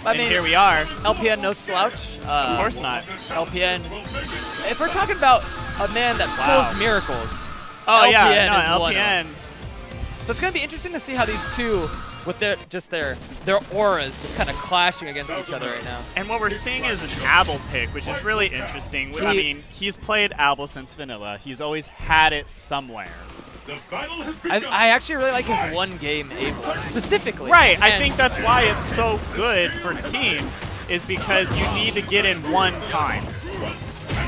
I mean, here we are. LPN no slouch. Of course not. LPN. If we're talking about a man that pulls miracles, oh LPN yeah, no, is LPN. one. So it's gonna be interesting to see how these two, with their auras just kind of clashing against each other right now. And what we're seeing is an Abel pick, which is really interesting. I mean, he's played Abel since vanilla. He's always had it somewhere. I actually really like his one game Abel specifically. Right, I think that's why it's so good for teams, is because you need to get in one time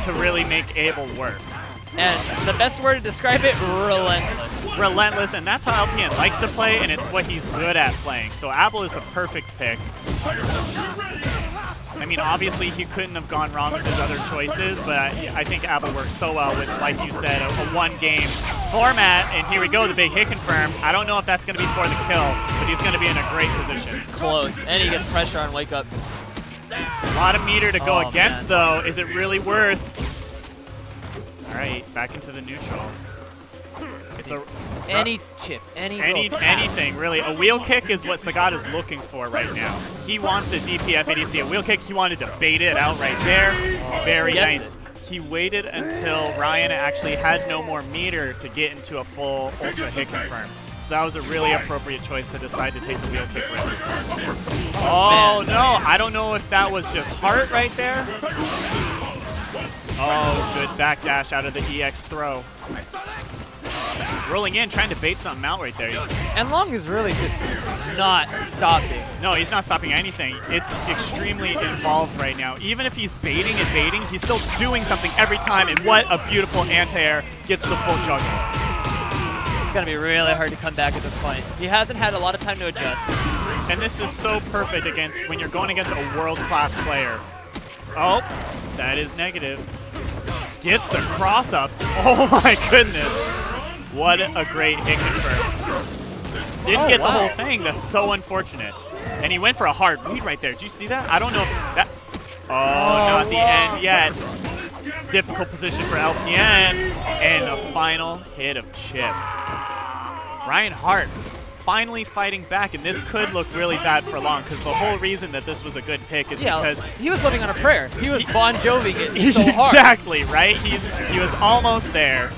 to really make Abel work. And the best word to describe it, relentless. Relentless, and that's how LPN likes to play, and it's what he's good at playing. So Abel is a perfect pick. I mean, obviously he couldn't have gone wrong with his other choices, but I think Abel works so well with, like you said, a one-game format. And here we go, the big hit confirm. I don't know if that's going to be for the kill, but he's going to be in a great position. It's close, and he gets pressure on Wake Up. A lot of meter to go against, though. Is it really worth? All right, back into the neutral. It's any chip, anything, really. A wheel kick is what Sagat is looking for right now. He wants the DPF ADC. A wheel kick, he wanted to bait it out right there. Very nice. He waited until Ryan actually had no more meter to get into a full ultra hit confirm. So that was a really appropriate choice to decide to take the wheel kick risk. Oh, no. I don't know if that was just Hart right there. Oh, good backdash out of the EX throw. Rolling in, trying to bait something out right there. And Long is really just not stopping. No, he's not stopping anything. It's extremely involved right now. Even if he's baiting and baiting, he's still doing something every time. And what a beautiful anti-air, gets the full juggle. It's going to be really hard to come back at this point. He hasn't had a lot of time to adjust. And this is so perfect against when you're going against a world-class player. Oh, that is negative. Gets the cross up. Oh my goodness. What a great hit confirm. Didn't get the whole thing. That's so unfortunate. And he went for a hard read right there. Did you see that? I don't know if that... Oh, not the end yet. Difficult position for LPN. And a final hit of chip. Ryan Hart finally fighting back, and this could look really bad for Long, because the whole reason that this was a good pick is because he was living on a prayer. He was Bon Jovi getting so hard. Exactly, right? He was almost there,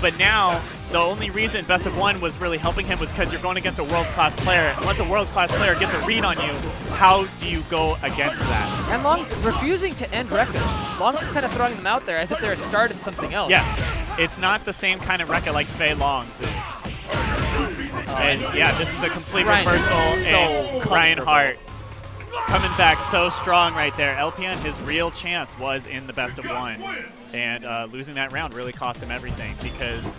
but now the only reason best of one was really helping him was because you're going against a world-class player. And once a world-class player gets a read on you, how do you go against that? And Long's refusing to end Rekka. Long's just kind of throwing them out there as if they're a start of something else. Yes, it's not the same kind of Rekka like Fei Long's is. And yeah, this is a complete reversal, and Ryan Hart coming back so strong right there. LPN, his real chance was in the best of one, and losing that round really cost him everything, because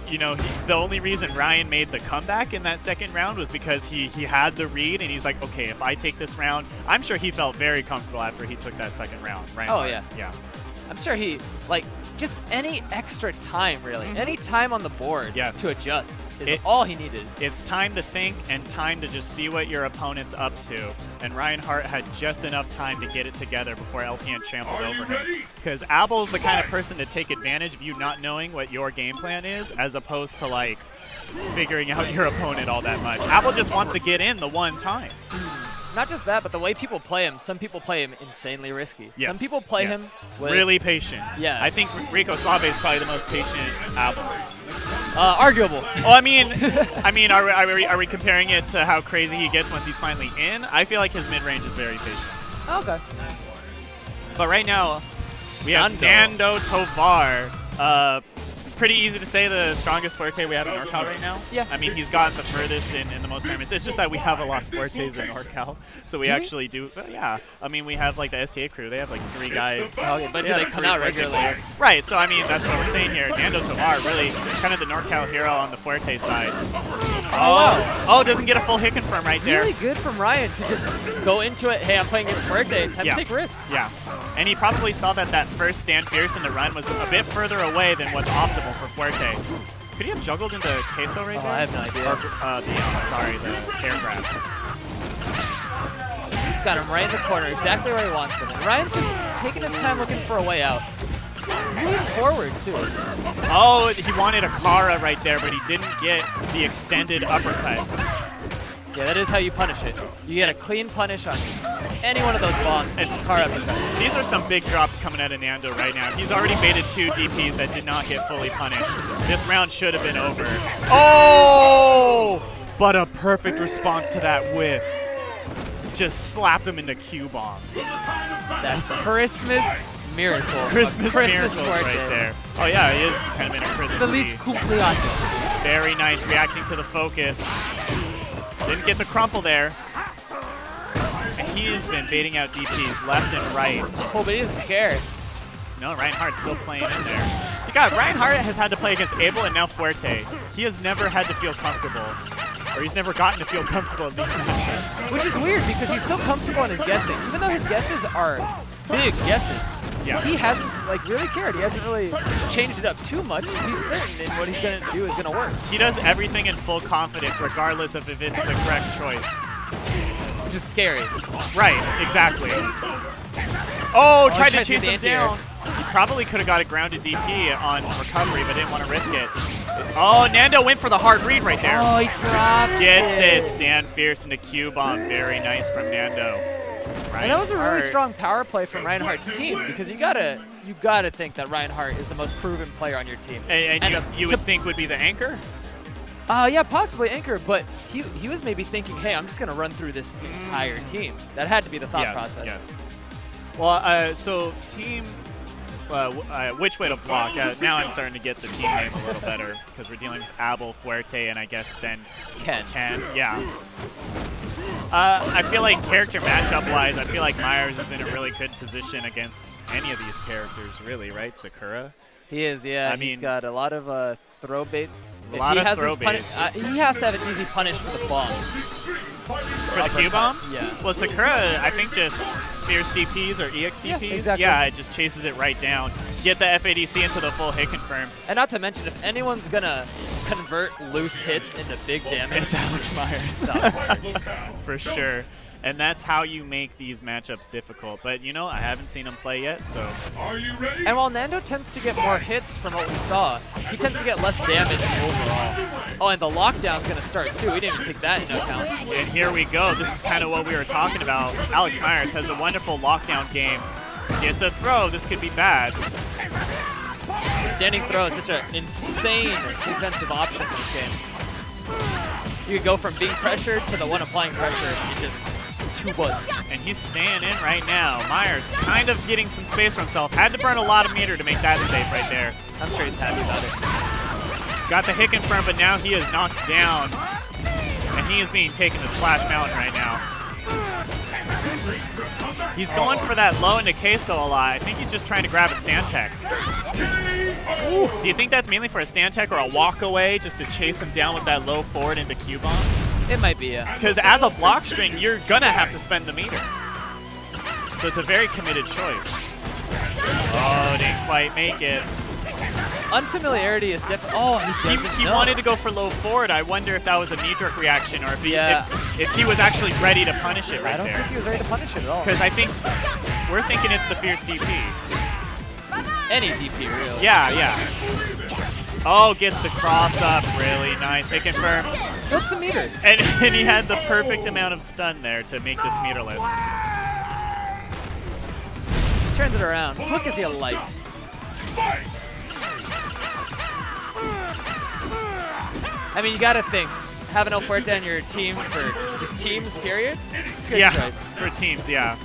you know, the only reason Ryan made the comeback in that second round was because he had the read, and he's like, okay, if I take this round, I'm sure he felt very comfortable after he took that second round. Ryan Hart. Yeah. I'm sure he, like, just any extra time, really. Any time on the board to adjust is all he needed. It's time to think and time to just see what your opponent's up to. And Ryan Hart had just enough time to get it together before LPN trampled over him. Because Abel's the kind of person to take advantage of you not knowing what your game plan is, as opposed to, like, figuring out your opponent all that much. Abel just wants to get in the one time. Not just that, but the way people play him. Some people play him insanely risky. Yes. Some people play him with really patient. Yeah. I think Rico Suave is probably the most patient Abel. Arguable. Well, I mean, are we comparing it to how crazy he gets once he's finally in? I feel like his mid-range is very patient. Okay. But right now, we have Nando Tovar. Pretty easy to say the strongest Forte we have in NorCal right now. Yeah. I mean, he's gotten the furthest in the most tournaments. It's just that we have a lot of Fortes in NorCal. So we actually do. But yeah. I mean, we have like the STA crew. They have like 3 guys. Okay, but do they come out regularly? Right. So I mean, that's what we're saying here. Nando Tovar really kind of the NorCal hero on the Forte side. Oh, doesn't get a full hit confirm right there. Really good from Ryan to just go into it. Hey, I'm playing against Forte. Time to take risks. Yeah. And he probably saw that first stand fierce in the run was a bit further away than what's optimal for Forte. Could he have juggled into Queso right there? I have no idea. Or the air grab. He's got him right in the corner, exactly where he wants him. And Ryan's just taking his time looking for a way out. Moving forward, too. Oh, he wanted a Kara right there, but he didn't get the extended uppercut. Yeah, that is how you punish it. You get a clean punish on any one of those bombs. These are some big drops coming out of Nando right now. He's already baited 2 DPs that did not get fully punished. This round should have been over. Oh! But a perfect response to that whiff. Just slapped him into Q-bomb. That Christmas miracle. Christmas miracles right there. Oh yeah, he is kind of in a Christmas. Feliz cumpleaños. Very nice, reacting to the focus. Didn't get the crumple there. And he has been baiting out DPs left and right. Oh, but he doesn't care. No, Reinhardt's still playing in there. God, Reinhardt has had to play against Abel and now Fuerte. He has never had to feel comfortable. Or he's never gotten to feel comfortable in these matchups. Which is weird because he's so comfortable in his guessing. Even though his guesses are big guesses, he hasn't really cared. He hasn't really changed it up too much. He's certain in what he's going to do is going to work. He does everything in full confidence regardless of if it's the correct choice. Which is scary. Right, exactly. Oh, tried to chase him down. He probably could have got a grounded DP on recovery, but didn't want to risk it. Oh, Nando went for the hard read right there. Oh, he dropped Gets it. Stand fierce into Q-bomb. Very nice from Nando. And that was a really strong power play from Reinhardt's team because you gotta think that Reinhardt is the most proven player on your team. And you would think would be the anchor? Yeah, possibly anchor, but he was maybe thinking, hey, I'm just gonna run through this entire team. That had to be the thought process. Yes. Well, so team. Which way to block? Now I'm starting to get the team name a little better because we're dealing with Abel, Fuerte, and I guess then Ken. Yeah. I feel like character matchup-wise, I feel like Myers is in a really good position against any of these characters, really, right? Sakura? He is, yeah. I mean, he's got a lot of throw baits. A lot of throw baits. He has to have an easy punish for the bomb. For the Q-bomb? Yeah. Well, Sakura, I think just fierce DPs or EX DPs. Yeah, exactly. Yeah, it just chases it right down. Get the FADC into the full hit confirm. And not to mention, if anyone's going to convert loose hits into big damage, it's Alex Myers. For sure. And that's how you make these matchups difficult. But, you know, I haven't seen him play yet, so. Are you ready? And while Nando tends to get more hits from what we saw, he tends to get less damage overall. Oh, and the lockdown's going to start, too. We didn't even take that into account. And here we go. This is kind of what we were talking about. Alex Myers has a wonderful lockdown game. Gets a throw. This could be bad. Standing throw is such an insane defensive option in this game. You could go from being pressured to the one applying pressure and just and he's staying in right now. Myers kind of getting some space for himself. Had to burn a lot of meter to make that save right there. I'm sure he's happy about it. Got the hit confirmed, but now he is knocked down. And he is being taken to Splash Mountain right now. He's going for that low into queso a lot. I think he's just trying to grab a stand tech. Ooh. Do you think that's mainly for a stand tech or a walk away just to chase him down with that low forward into Q-bomb? It might be, yeah. Because as a block string, you're going to have to spend the meter. So it's a very committed choice. Oh, didn't quite make it. Unfamiliarity is different. Oh, he wanted to go for low forward. I wonder if that was a knee-jerk reaction or if he was actually ready to punish it right there. I don't think he was ready to punish it at all. Because I think we're thinking it's the fierce DP. Any DP, really. Yeah. Oh, gets the cross up. Really nice. Hit confirm. What's the meter? And he had the perfect amount of stun there to make this meterless. Turns it around. Quick as he'll like. I mean, you got to think. Having El Fuerte on your team for just teams, period? Good choice. For teams, yeah.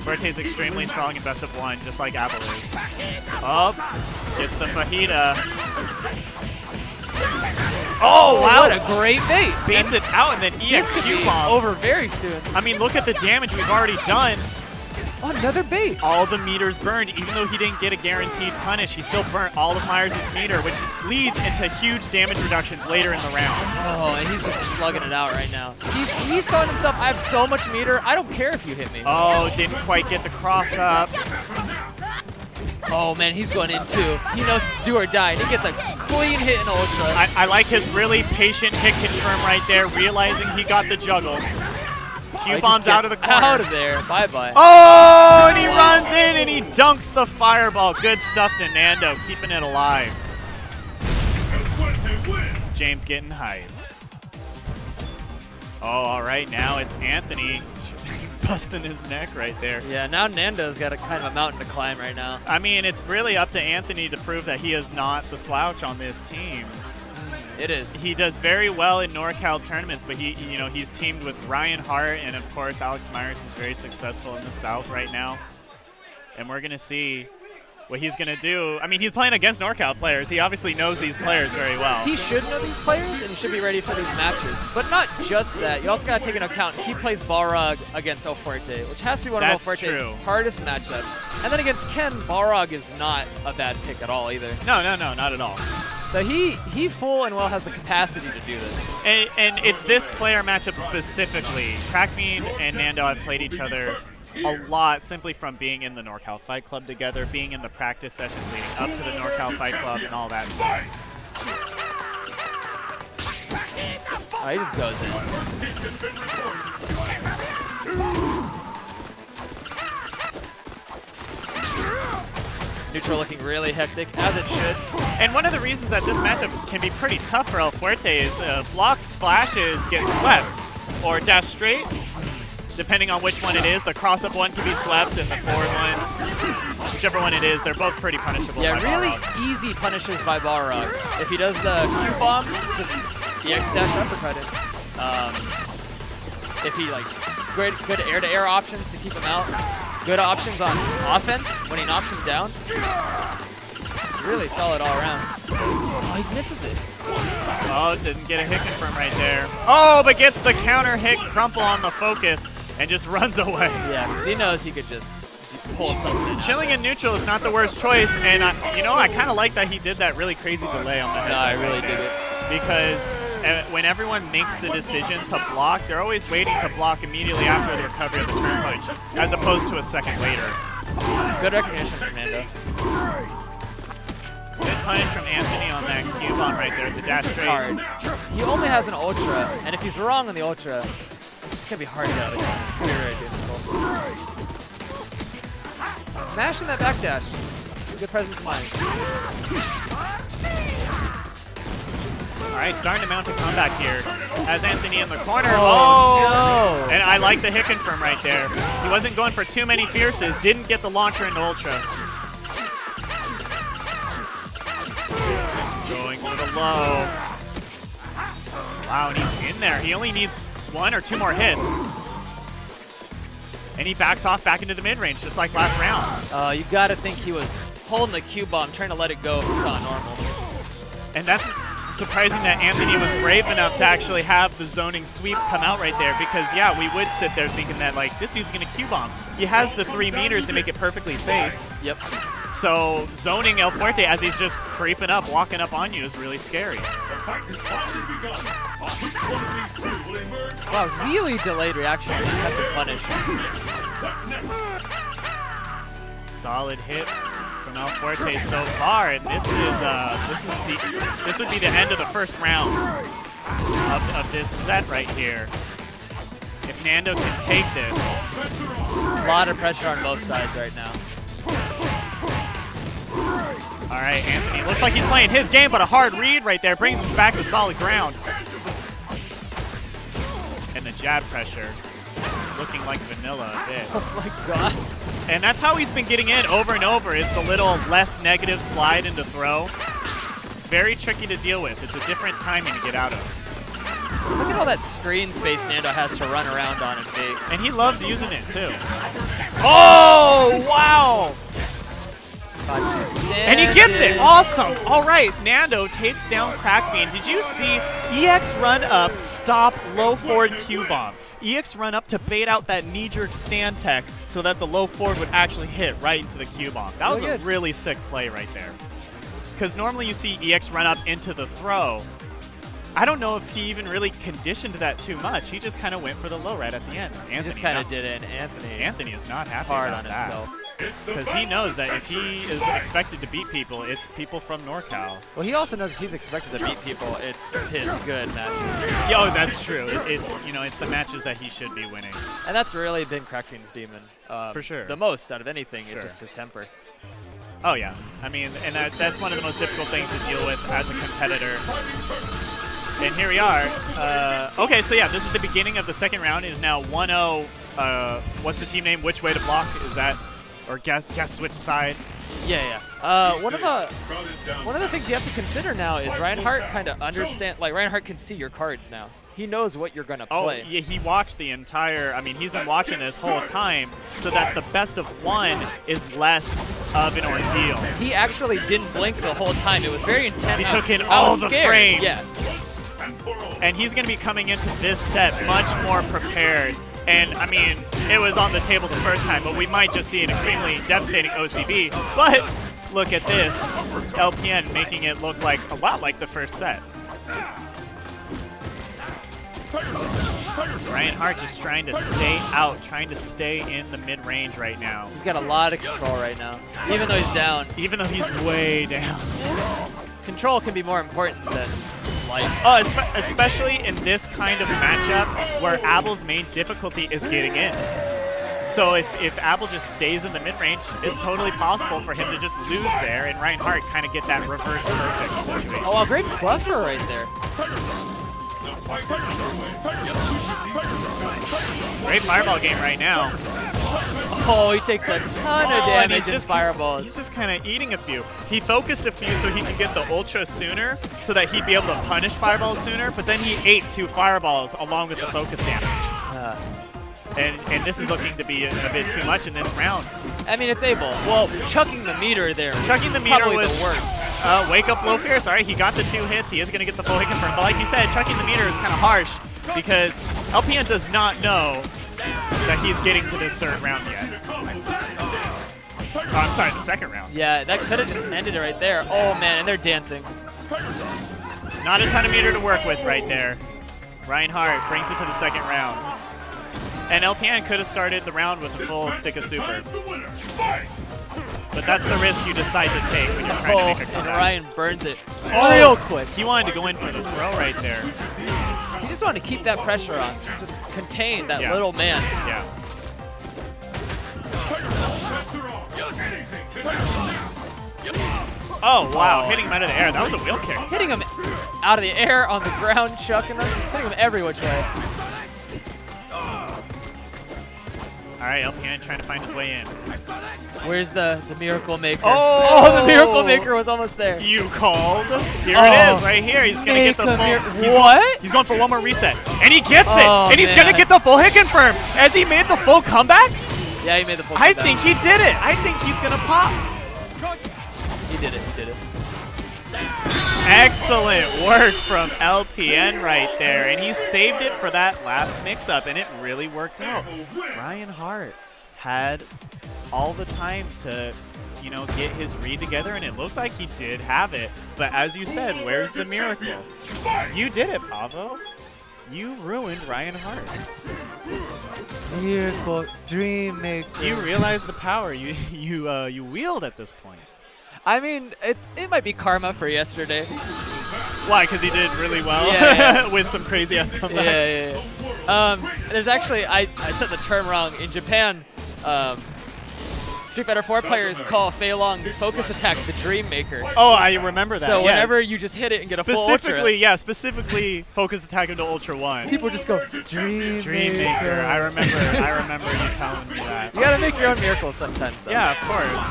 Fuerte's extremely strong in best of one, just like Abel is. Up, gets the fajita. Oh, wow. What a great bait. Baits it out and then EX Q-bombs. Over very soon. I mean, look at the damage we've already done. Oh, another bait. All the meters burned. Even though he didn't get a guaranteed punish, he still burnt all of Myers' meter, which leads into huge damage reductions later in the round. Oh, and he's just slugging it out right now. He's telling himself, I have so much meter, I don't care if you hit me. Oh, didn't quite get the cross up. Oh, man, he's going in, too. He knows it's do or die, and he gets a clean hit in Ultra. I like his really patient hit confirm right there, realizing he got the juggle. Q-bomb's out of the corner. Out of there. Bye-bye. Oh, and he runs in and he dunks the fireball. Good stuff to Nando, keeping it alive. James getting hyped. Oh, all right, now it's Anthony busting his neck right there. Yeah, now Nando's got a kind of a mountain to climb right now. I mean, it's really up to Anthony to prove that he is not the slouch on this team. It is. He does very well in NorCal tournaments, but he's teamed with Ryan Hart and of course Alex Myers, who's very successful in the South right now. And we're gonna see what he's gonna do. I mean, he's playing against NorCal players. He obviously knows these players very well. He should know these players and he should be ready for these matches. But not just that. You also gotta take into account he plays Balrog against El Fuerte, which has to be one of El Fuerte's hardest matchups. And then against Ken, Balrog is not a bad pick at all either. No, not at all. So he full and well has the capacity to do this. And it's this player matchup specifically. Crackfiend and Nando have played each other a lot simply from being in the NorCal Fight Club together, being in the practice sessions leading up to the NorCal Fight Club and all that stuff. Oh, he just goes in. Neutral looking really hectic, as it should. And one of the reasons that this matchup can be pretty tough for El Fuerte is blocked splashes get swept or dash straight. Depending on which one it is, the cross-up one can be swept and the forward one, whichever one it is, they're both pretty punishable. Yeah, really easy punishes by Balrog. If he does the Q-bomb, just EX dash uppercut it. If he good air-to-air options to keep him out. Good options on offense when he knocks him down. Really solid all around. Oh, he misses it. Oh, didn't get a hit confirm right there. Oh, but gets the counter hit crumple on the focus and just runs away. Yeah, because he knows he could just pull something. Chilling in neutral is not the worst choice, and I kind of like that he did that really crazy delay on the head. No, I really dig it. Because when everyone makes the decision to block, they're always waiting to block immediately after the recovery of the turn punch, as opposed to a second later. Good recognition from Nando. Good punish from Anthony on that Q-bomb right there, the dash straight. Hard. He only has an Ultra, and if he's wrong on the Ultra, it's just going to be hard to get out of it. It's going to be very difficult. Mashing that backdash. Good presence of mind. All right, starting to mount a comeback here. Has Anthony in the corner. Oh, no. And I like the hit confirm right there. He wasn't going for too many fierces, didn't get the launcher into Ultra. Going for the low. Wow, and he's in there. He only needs 1 or 2 more hits. And he backs off back into the mid-range, just like last round. You got to think he was holding the Q-bomb, trying to let it go if he saw normal. And that's surprising that Anthony was brave enough to actually have the zoning sweep come out right there, because, yeah, we would sit there thinking that, like, this dude's going to Q-bomb. He has the 3 meters to make it perfectly safe. Yep. So zoning El Fuerte as he's just creeping up, walking up on you is really scary. Wow, really delayed reaction. That's a punish. Solid hit from El Fuerte so far, and this would be the end of the first round of this set right here. If Nando can take this. A lot of pressure on both sides right now. All right, Anthony looks like he's playing his game, but a hard read right there brings him back to solid ground. And the jab pressure looking like vanilla a bit. Oh my god. And that's how he's been getting in over and over, is the little less negative slide into throw. It's very tricky to deal with. It's a different timing to get out of. Look at all that screen space Nando has to run around on and bait. And he loves using it too. Oh, wow! And he gets it! Awesome! All right, Nando takes down Crackfiend. Did you see EX run up, stop, low forward Q-bomb? EX run up to bait out that knee-jerk stand tech so that the low forward would actually hit right into the Q-bomb. That was a really sick play right there. Because normally you see EX run up into the throw. I don't know if he even really conditioned that too much. He just kind of went for the low right at the end. He just kind of did it, and Anthony is not happy hard about on that. himself. Because he knows that if he is expected to beat people, it's people from NorCal. Well, he also knows if he's expected to beat people, it's his good matches. Yeah, oh, that's true. It's the matches that he should be winning. And that's really been Crackfiend's demon. For sure. The most out of anything is just his temper. Oh yeah, I mean, and that's one of the most difficult things to deal with as a competitor. And here we are. Okay, so yeah, this is the beginning of the second round. It is now 1-0. What's the team name? Which way to block? Is that, or guess which side? Yeah. One of the things you have to consider now is Ryan Hart kind of Ryan Hart can see your cards now. He knows what you're gonna play. Oh, yeah, he watched the entire, I mean, he's been watching this whole time, so that the best of one is less of an ordeal. He actually didn't blink the whole time. It was very intense. He took in all the frames. Yeah. And he's gonna be coming into this set much more prepared. And, I mean, it was on the table the first time, but we might just see an extremely devastating OCB. But look at this. LPN making it look like a lot like the first set. Ryan Hart just trying to stay out, trying to stay in the mid-range right now. He's got a lot of control right now, even though he's down. Even though he's way down. Control can be more important than life. Oh, especially in this kind of matchup where Abel's main difficulty is getting in. So if Abel just stays in the mid-range, it's totally possible for him to just lose there and Ryan Hart kind of get that reverse perfect situation. Oh, a great buffer right there. Great fireball game right now. Oh, he takes a ton of damage in fireballs. He's just kind of eating a few. He focused a few so he could get the ultra sooner, so that he'd be able to punish fireballs sooner, but then he ate 2 fireballs along with the focus damage. And this is looking to be a bit too much in this round. I mean, it's able. Well, chucking the meter there. Chucking the meter was the worst. Wake up low fear. Sorry, he got the 2 hits. He is going to get the full hit confirm. But like you said, chucking the meter is kind of harsh because LPN does not know that he's getting to this 3rd round yet. Oh, I'm sorry, the 2nd round. Yeah, that could have just ended it right there. Oh, man, and they're dancing. Not a ton of meter to work with right there. Ryan Hart brings it to the 2nd round. And LPN could have started the round with a full stick of super. But that's the risk you decide to take when you're trying to make a comeback. And Ryan burns it real quick. He wanted to go in for the throw right there. He just wanted to keep that pressure on. Just contain that little man. Yeah. Oh, wow. Hitting him out of the air. That was a wheel kick. Hitting him out of the air, on the ground, chucking him, hitting him every which way. All right, LPN trying to find his way in. Where's the Miracle Maker? Oh, the Miracle Maker was almost there. You called. Here it is, right here. He's going to get the full. He's going for one more reset. And he gets it. And he's going to get the full hit confirm. Has he made the full comeback? Yeah, he made the full comeback. I think he did it. I think he's going to pop. He did it. He did it. Excellent work from LPN right there, and he saved it for that last mix-up, and it really worked out. Ryan Hart had all the time to, you know, get his read together, and it looked like he did have it. But as you said, where's the miracle? You did it, Pavo. You ruined Ryan Hart. Miracle Dream Maker. Do you realize the power you wield at this point? I mean, it might be karma for yesterday. Why? Because he did really well with some crazy-ass comebacks? Yeah. There's actually, I said the term wrong. In Japan, Street Fighter 4 players call Fei Long's focus attack the Dream Maker. Oh, I remember that. So whenever you just hit it and get a full ultra. Specifically focus attack into Ultra 1. People just go, Dream Maker. I remember you telling me that. You gotta make your own miracles sometimes, though. Yeah, of course.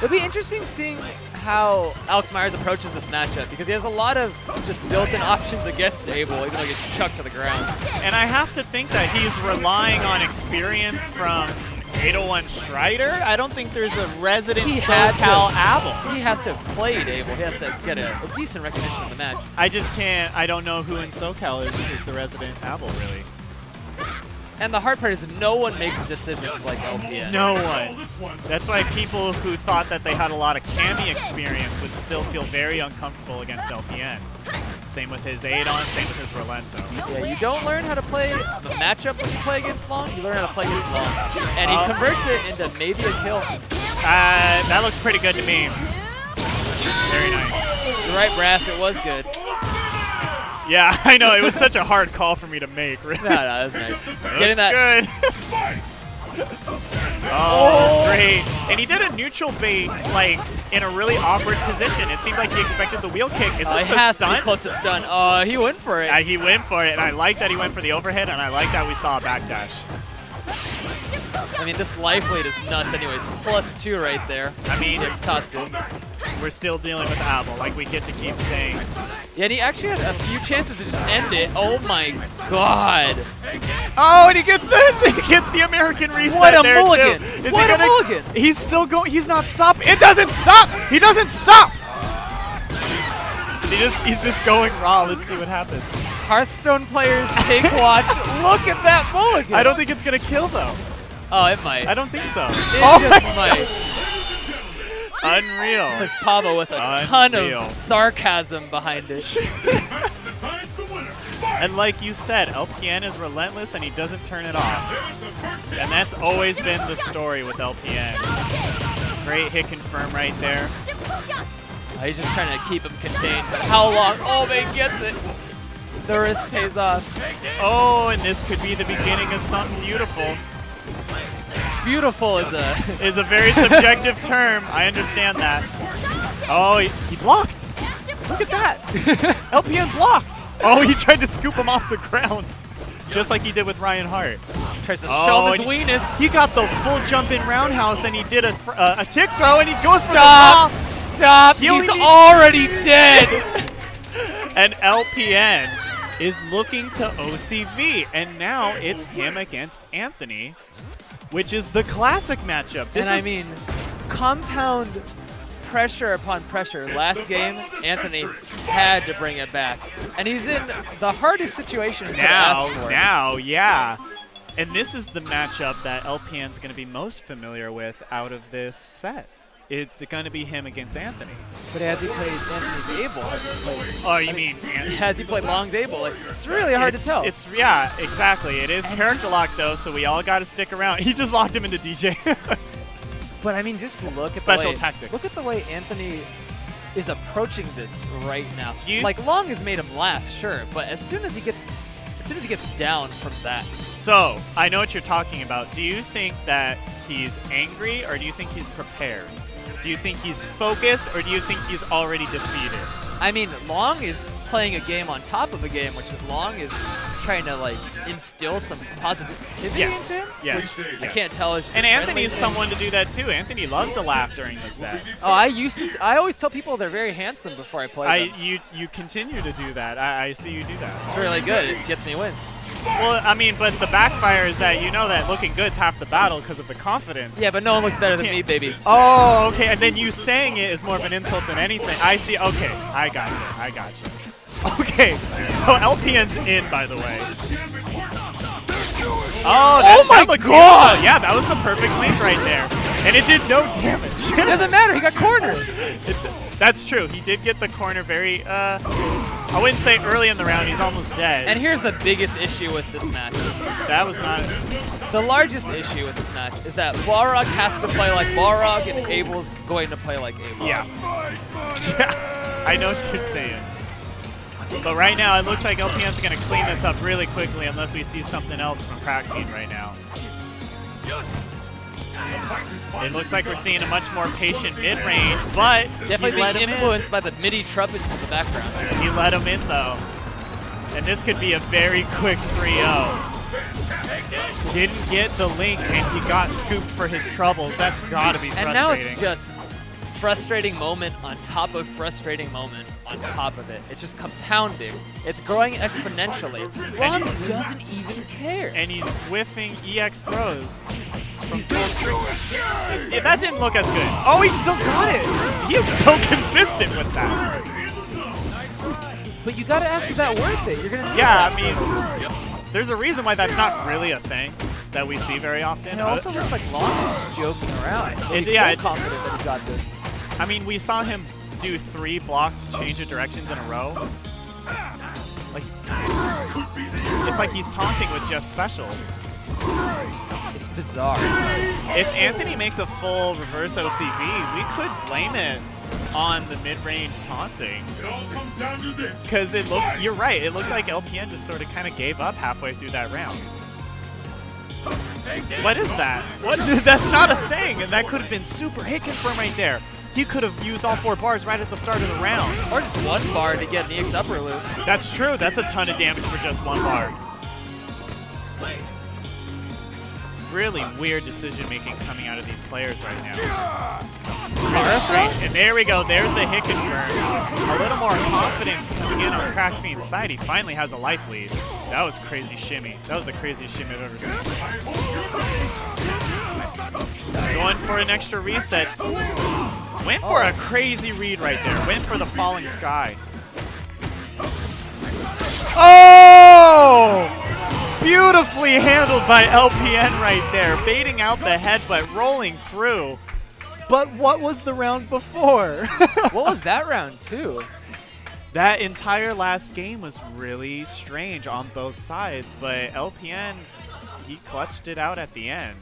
It'll be interesting seeing how Alex Myers approaches this matchup because he has a lot of just built-in options against Abel, even though he gets chucked to the ground. And I have to think that he's relying on experience from 801 Strider. I don't think there's a resident SoCal Abel. He has to have played Abel. He has to get a decent recognition of the match. I just can't. I don't know who in SoCal is the resident Abel, really. And the hard part is no one makes decisions like LPN. No one. That's why people who thought that they had a lot of Cammy experience would still feel very uncomfortable against LPN. Same with his Adon, same with his Rolento. Yeah, you don't learn how to play the matchup when you play against Long, you learn how to play against Long. And he converts it into maybe a kill. That looks pretty good to me. Very nice. You're right, Brass, it was good. Yeah, I know. It was such a hard call for me to make. Really. No, that was nice. Getting that. Good. Oh, great. And he did a neutral bait, like, in a really awkward position. It seemed like he expected the wheel kick. Is this it the has stun? to be close to stun. He went for it. He went for it, and I like that he went for the overhead, and I like that we saw a backdash. I mean, this life lead is nuts anyways. +2 right there. I mean, it's Tatsu. We're still dealing with Abel, like we get to keep saying. Yeah, and he actually had a few chances to just end it. Oh my god. Oh, and he gets the American reset. What a there mulligan. Too. What a mulligan. He's still going. He's not stopping. It doesn't stop. He doesn't stop. He's just going raw. Let's see what happens. Hearthstone players, take watch. Look at that mulligan. I don't think it's going to kill, though. Oh, it might. I don't think so. It just might. Unreal. Says Pablo with a ton of sarcasm behind it. And like you said, LPN is relentless and he doesn't turn it off. And that's always been the story with LPN. Great hit confirm right there. He's just trying to keep him contained, but how long? Oh, man, gets it. The risk pays off. Oh, and this could be the beginning of something beautiful. Beautiful is a very subjective term. I understand that. Oh, he blocked. Look at that. LPN blocked. Oh, he tried to scoop him off the ground, just like he did with Ryan Hart. Tries to show him his weenus. He got the full jump in roundhouse, and he did a tick throw, and he goes for the Stop! He's already dead. And LPN is looking to OCV, and now it's him against Anthony, which is the classic matchup. I mean, compound pressure upon pressure. Last game, Anthony had to bring it back. And he's in the hardest situation to ask for. Now, yeah. And this is the matchup that LPN's going to be most familiar with out of this set. It's going to be him against Anthony. But has he played Anthony's Abel? Has he played Long's Abel? Like, it's really hard to tell. Yeah, exactly. It is character lock, though, so we all got to stick around. He just locked him into DJ. But, I mean, just look at special tactics. Look at the way Anthony is approaching this right now. Like, Long has made him laugh, sure, but as soon as he gets down from that. So, I know what you're talking about. Do you think that he's angry, or do you think he's prepared? Do you think he's focused, or do you think he's already defeated? I mean, Long is playing a game on top of a game, which is Long is trying to, like, instill some positivity into him. Yes. I can't tell. And Anthony's someone to do that, too. Anthony loves to laugh during the set. Oh, I always tell people they're very handsome before I play them. You continue to do that. I see you do that. It's really good. It gets me wins. Well, I mean, but the backfire is that you know that looking good's half the battle because of the confidence. Yeah, but no one looks better than me, baby. Oh, okay. And then you saying it is more of an insult than anything. I see. Okay, I got you. Okay, so LPN's in, by the way. Oh my God! Yeah, that was the perfect link right there. And it did no damage. It doesn't matter. He got cornered. That's true. He did get the corner very, I wouldn't say early in the round. He's almost dead. And here's the biggest issue with this match. That was not... The largest issue with this match is that Balrog has to play like Balrog and Abel's going to play like Abel. Yeah. I know what you're saying. But right now, it looks like LPN's going to clean this up really quickly unless we see something else from Crack Team right now. It looks like we're seeing a much more patient mid-range, but definitely being influenced by the MIDI trumpets in the background. He let him in, though. And this could be a very quick 3-0. Didn't get the link, and he got scooped for his troubles. That's got to be frustrating. And now it's just frustrating moment on top of frustrating moment on top of it. It's just compounding. It's growing exponentially. Long doesn't even care. And he's whiffing EX throws from full string. Yeah, that didn't look as good. Oh, he still got it. He is so consistent with that. But you got to ask, is that worth it? You're gonna need I mean, there's a reason why that's not really a thing that we see very often. And it also looks like Long is joking around. He's confident that he's got this. I mean, we saw him do 3 blocked change of directions in a row. Like, it's like he's taunting with just specials. It's bizarre. If Anthony makes a full reverse OCV, we could blame it on the mid-range taunting. Because it looked, you're right, it looked like LPN just sort of kind of gave up halfway through that round. What is that? What? That's not a thing, and that could have been super hit confirm right there. He could have used all 4 bars right at the start of the round. Or just 1 bar to get an EX upper loop. That's true. That's a ton of damage for just 1 bar. Really weird decision making coming out of these players right now. And there we go. There's the hit confirm. A little more confidence coming in on Crack Fiend's side. He finally has a life lead. That was crazy shimmy. That was the craziest shimmy I've ever seen. Going for an extra reset. Went for a crazy read right there. Went for the falling sky. Oh! Beautifully handled by LPN right there. Baiting out the headbutt, rolling through. But what was the round before? What was that round, too? That entire last game was really strange on both sides, but LPN, he clutched it out at the end.